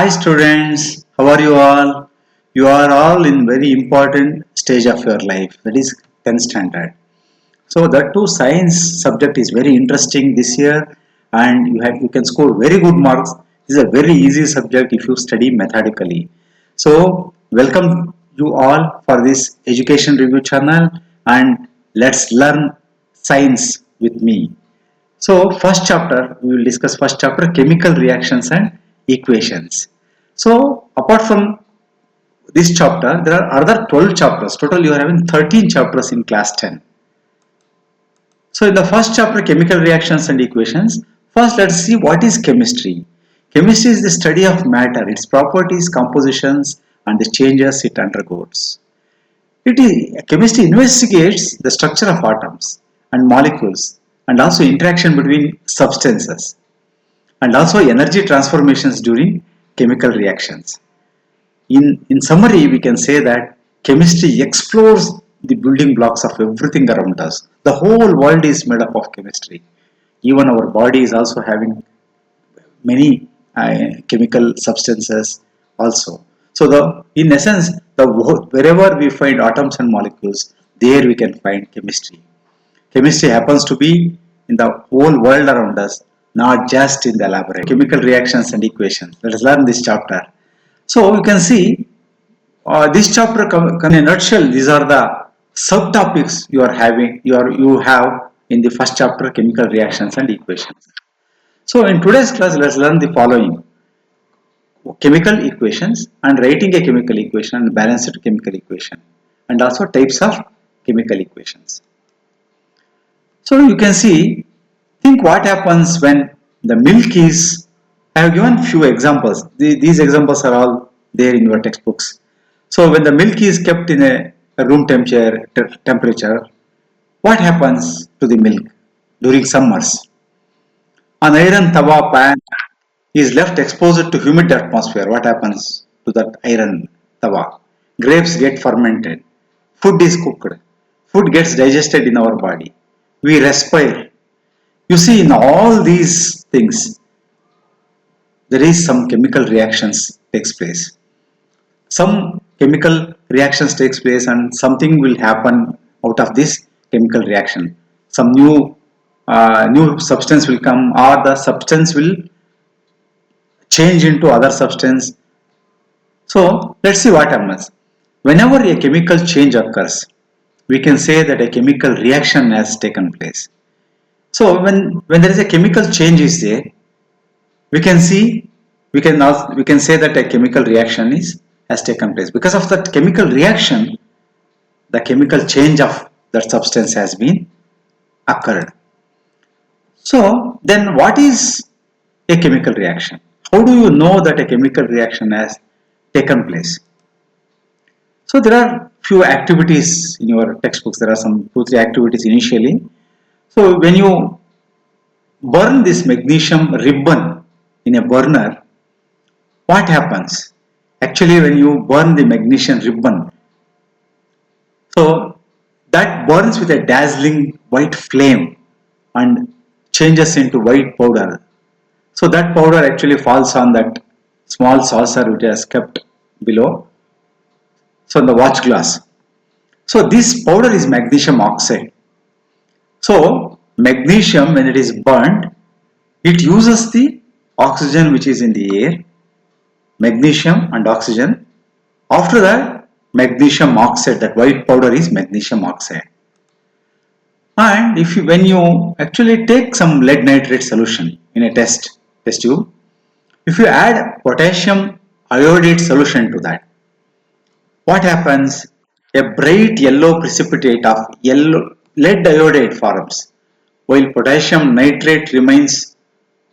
Hi students, how are you all? You are all in very important stage of your life, that is 10th standard. So that too science subject is very interesting this year and you can score very good marks. This is a very easy subject if you study methodically. So welcome you all for this education review channel and let's learn science with me. So first chapter, we will discuss first chapter chemical reactions and equations. So apart from this chapter, there are other 12 chapters. Total you are having 13 chapters in class 10. So in the first chapter chemical reactions and equations, first let's see what is chemistry. Chemistry is the study of matter, its properties, compositions and the changes it undergoes. Chemistry investigates the structure of atoms and molecules and also interaction between substances and also energy transformations during chemical reactions. In summary, we can say that chemistry explores the building blocks of everything around us. The whole world is made up of chemistry. Even our body is also having many chemical substances also. So in essence, wherever we find atoms and molecules, there we can find chemistry. Chemistry happens to be in the whole world around us, not just in the laboratory. Chemical reactions and equations. Let us learn this chapter. So you can see this chapter in a nutshell. These are the subtopics you are having. You have in the first chapter, chemical reactions and equations. So in today's class, let's learn the following: chemical equations and writing a chemical equation and balanced chemical equation, and also types of chemical equations. So you can see, think what happens when the milk is, I have given few examples. These examples are all there in your textbooks. So when the milk is kept in a room temperature, what happens to the milk during summers? An iron tawa pan is left exposed to humid atmosphere. What happens to that iron tawa? Grapes get fermented. Food is cooked. Food gets digested in our body. We respire. You see, in all these things, there is some chemical reactions takes place. Some chemical reactions takes place, and something will happen out of this chemical reaction. Some new substance will come, or the substance will change into other substance. So let's see what happens. Whenever a chemical change occurs, we can say that a chemical reaction has taken place. So when there is a chemical change is there, we can see we can say that a chemical reaction is has taken place. Because of that chemical reaction, the chemical change of that substance has been occurred. So then what is a chemical reaction? How do you know that a chemical reaction has taken place? So there are few activities in your textbooks. There are some 2 3 activities initially. So when you burn this magnesium ribbon in a burner, what happens? Actually, when you burn the magnesium ribbon, so that burns with a dazzling white flame and changes into white powder. So that powder actually falls on that small saucer which is kept below. So in the watch glass. So this powder is magnesium oxide. So magnesium, when it is burnt, it uses the oxygen which is in the air, magnesium and oxygen. After that, magnesium oxide, that white powder is magnesium oxide. And when you actually take some lead nitrate solution in a test tube, if you add potassium iodide solution to that, what happens? A bright yellow precipitate of yellow lead iodide forms, while potassium nitrate remains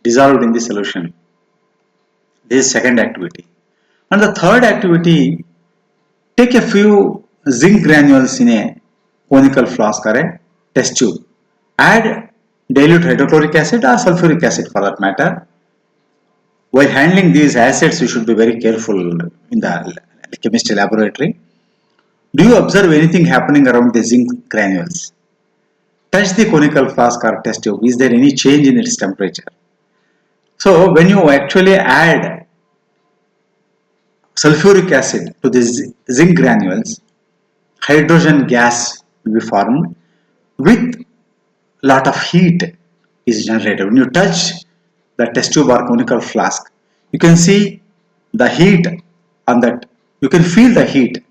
dissolved in the solution. This is second activity. And the third activity, take a few zinc granules in a conical flask or a test tube. Add dilute hydrochloric acid or sulfuric acid for that matter. While handling these acids, you should be very careful in the chemistry laboratory. Do you observe anything happening around the zinc granules? Touch the conical flask or test tube. Is there any change in its temperature? So when you actually add sulfuric acid to the zinc granules, hydrogen gas will be formed with lot of heat is generated. When you touch the test tube or conical flask, you can see the heat on that. You can feel the heat.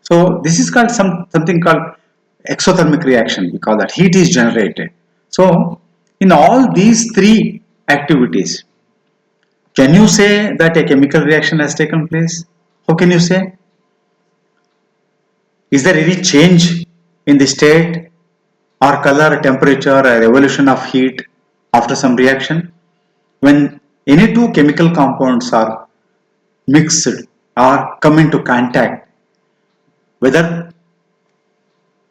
So this is called something called exothermic reaction. We call that heat is generated. So in all these three activities, can you say that a chemical reaction has taken place? How can you say? Is there any change in the state or color, temperature, or evolution of heat after some reaction? When any two chemical compounds are mixed or come into contact, whether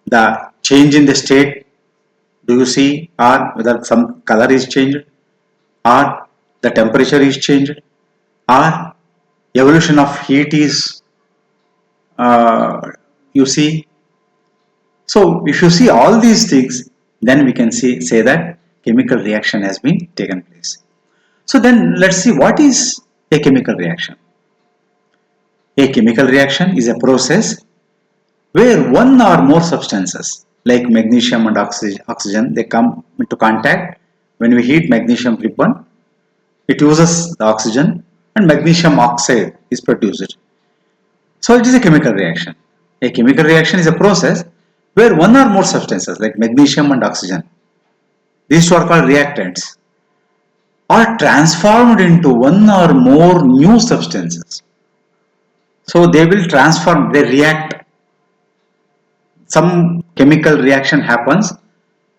the change in the state do you see, or whether some color is changed, or the temperature is changed, or evolution of heat is you see. So if you see all these things, then we can say that chemical reaction has been taken place. So then let's see what is a chemical reaction. A chemical reaction is a process where one or more substances like magnesium and oxygen they come into contact. When we heat magnesium ribbon, it uses the oxygen and magnesium oxide is produced. So it is a chemical reaction. A chemical reaction is a process where one or more substances like magnesium and oxygen, these two are called reactants, are transformed into one or more new substances. So they will transform, they react. Some chemical reaction happens.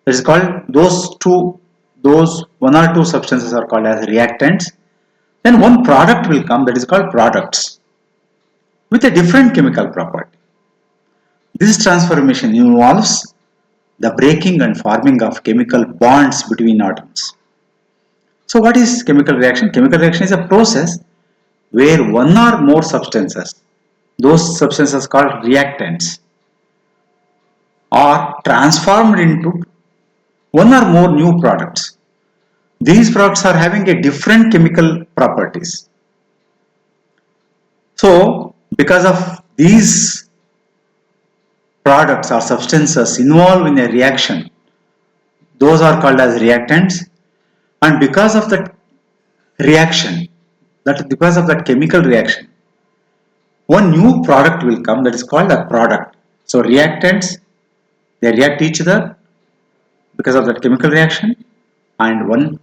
It is called those one or two substances are called as reactants. Then one product will come that is called products with a different chemical property. This transformation involves the breaking and forming of chemical bonds between atoms. So what is chemical reaction? Chemical reaction is a process where one or more substances, those substances called reactants, are transformed into one or more new products. These products are having a different chemical properties. So because of these products or substances involved in a reaction, those are called as reactants, and because of that reaction, that because of that chemical reaction, one new product will come that is called a product. So reactants, they react each other because of that chemical reaction, and one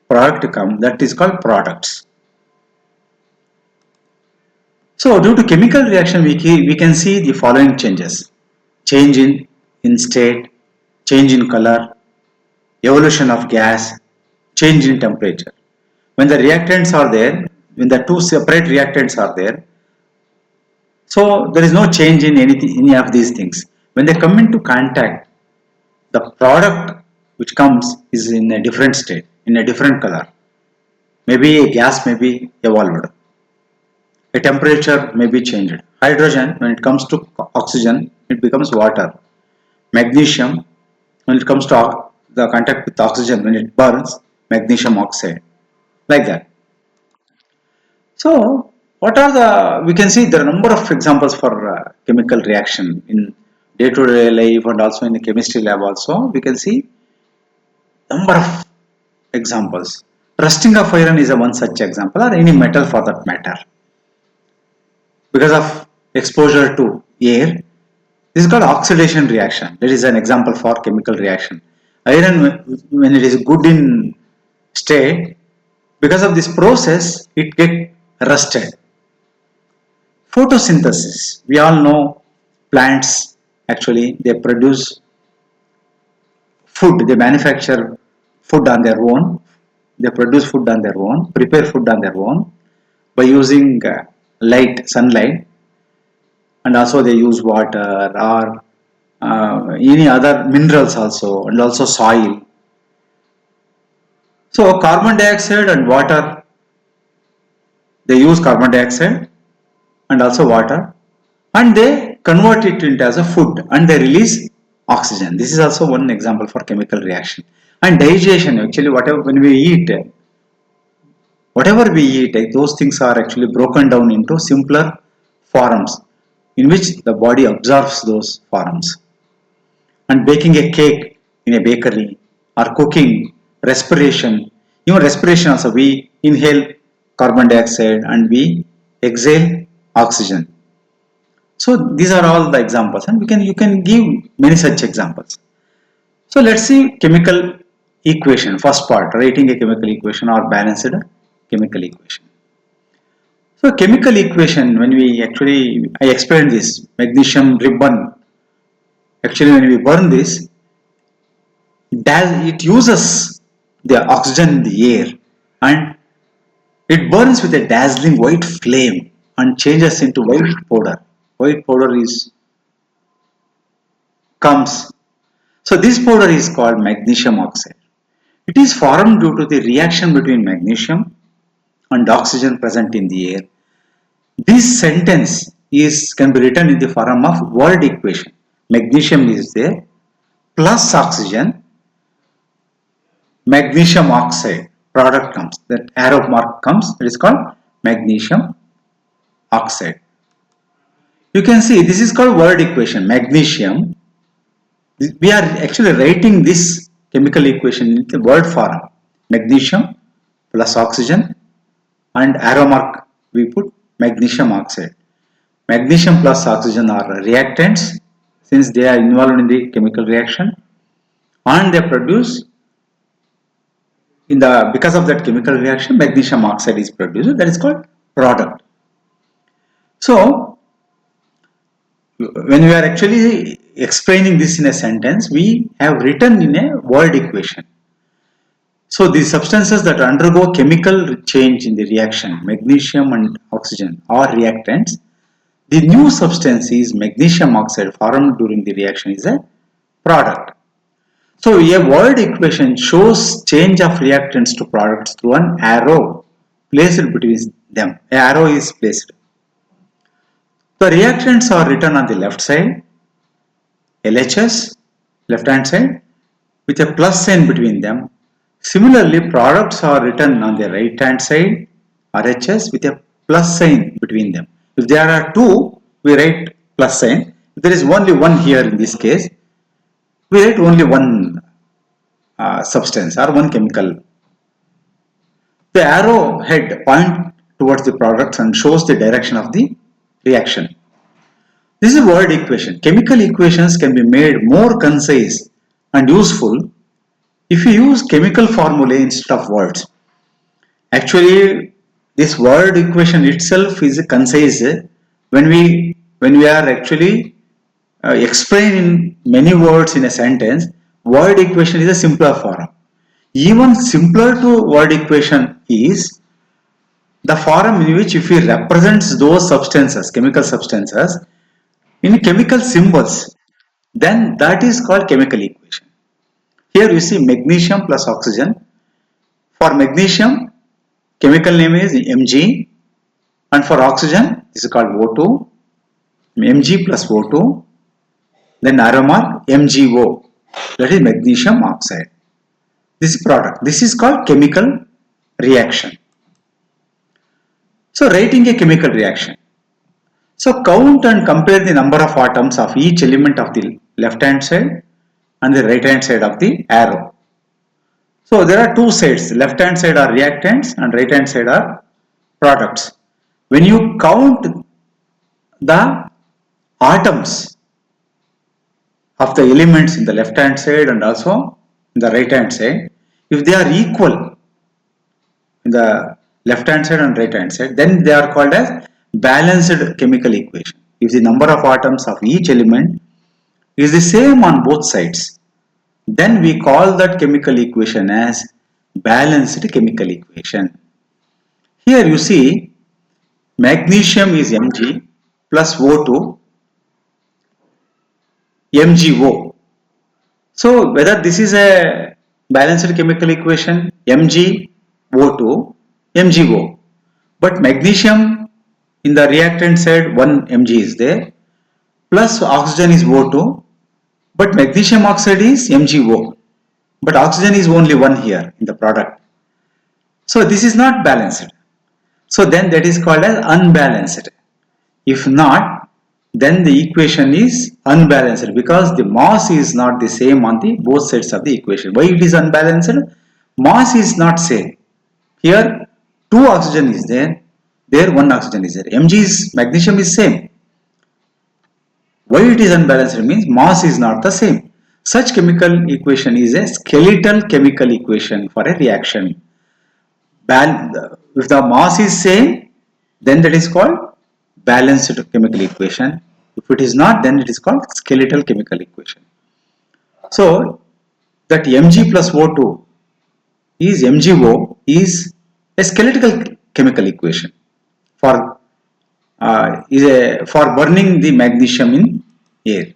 product to come that is called products. So due to chemical reaction, we can see the following changes: change in state, change in color, evolution of gas, change in temperature. When the reactants are there, when the two separate reactants are there, so there is no change in any of these things. When they come into contact, the product which comes is in a different state, in a different color. Maybe a gas may be evolved. A temperature may be changed. Hydrogen, when it comes to oxygen, it becomes water. Magnesium, when it comes to the contact with oxygen, when it burns, magnesium oxide. Like that. So, what are we can see there are a number of examples for chemical reaction in day-to-day life and also in the chemistry lab also. We can see number of examples. Rusting of iron is a one such example, or any metal for that matter. Because of exposure to air, this is called oxidation reaction. That is an example for chemical reaction. Iron, when it is good in state, because of this process, it gets rusted. Photosynthesis. We all know plants actually they produce food. They manufacture food on their own. They produce food on their own, prepare food on their own by using light, sunlight, and also they use water or any other minerals also, and also soil. So carbon dioxide and water, they use carbon dioxide and also water, and they convert it into as a food and they release oxygen. This is also one example for chemical reaction. And digestion, actually whatever when we eat, Whatever we eat, those things are actually broken down into simpler forms in which the body absorbs those forms. And baking a cake in a bakery or cooking, respiration, even respiration also, we inhale carbon dioxide and we exhale oxygen. So these are all the examples, and you can give many such examples. So let's see chemical equation. First part, writing a chemical equation or balanced chemical equation. So chemical equation, when we actually, I explained this magnesium ribbon. Actually, when we burn this, it uses the oxygen in the air and it burns with a dazzling white flame and changes into white powder. White powder is comes. So this powder is called magnesium oxide. It is formed due to the reaction between magnesium and oxygen present in the air. This sentence can be written in the form of word equation. Magnesium is there plus oxygen, magnesium oxide product comes. That arrow mark comes. It is called magnesium oxide. You can see this is called word equation. Magnesium. We are actually writing this chemical equation in the word form. Magnesium plus oxygen and arrow mark we put magnesium oxide. Magnesium plus oxygen are reactants since they are involved in the chemical reaction and they produce because of that chemical reaction magnesium oxide is produced, that is called product. So when we are actually explaining this in a sentence, we have written in a word equation. So these substances that undergo chemical change in the reaction, magnesium and oxygen are reactants. The new substance is magnesium oxide formed during the reaction is a product. So a word equation shows change of reactants to products through an arrow placed between them. An arrow is placed. The reactants are written on the left side, LHS, left hand side, with a plus sign between them. Similarly, products are written on the right hand side, RHS, with a plus sign between them. If there are two, we write plus sign. If there is only one here in this case, we write only one substance or one chemical. The arrow head points towards the products and shows the direction of the reaction. This is a word equation. Chemical equations can be made more concise and useful if you use chemical formulae instead of words. Actually, this word equation itself is concise when we are actually explaining many words in a sentence. Word equation is a simpler form. Even simpler to word equation is the form in which if we represents those substances, chemical substances, in chemical symbols, then that is called chemical equation. Here you see magnesium plus oxygen. For magnesium, chemical name is Mg, and for oxygen, this is called O2, Mg plus O2, then arrow mark MgO, that is magnesium oxide. This is product. This is called chemical reaction. So writing a chemical reaction. So count and compare the number of atoms of each element of the left hand side and the right hand side of the arrow. So there are two sides, left hand side are reactants and right hand side are products. When you count the atoms of the elements in the left hand side and also in the right hand side, if they are equal in the left hand side and right hand side, then they are called as balanced chemical equation. If the number of atoms of each element is the same on both sides, then we call that chemical equation as balanced chemical equation. Here you see magnesium is Mg plus O2 MgO. So whether this is a balanced chemical equation MgO2 MgO, but magnesium in the reactant side 1 Mg is there plus oxygen is O2, but magnesium oxide is MgO, but oxygen is only one here in the product. So this is not balanced. So then that is called as unbalanced. If not, then the equation is unbalanced because the mass is not the same on the both sides of the equation. Why it is unbalanced? Mass is not same. Here two oxygen is there, there one oxygen is there. Mg is magnesium is same. Why it is unbalanced means mass is not the same. Such chemical equation is a skeletal chemical equation for a reaction. If the mass is same, then that is called balanced chemical equation. If it is not, then it is called skeletal chemical equation. So that Mg plus O2 is MgO is a skeletal chemical equation for for burning the magnesium in air.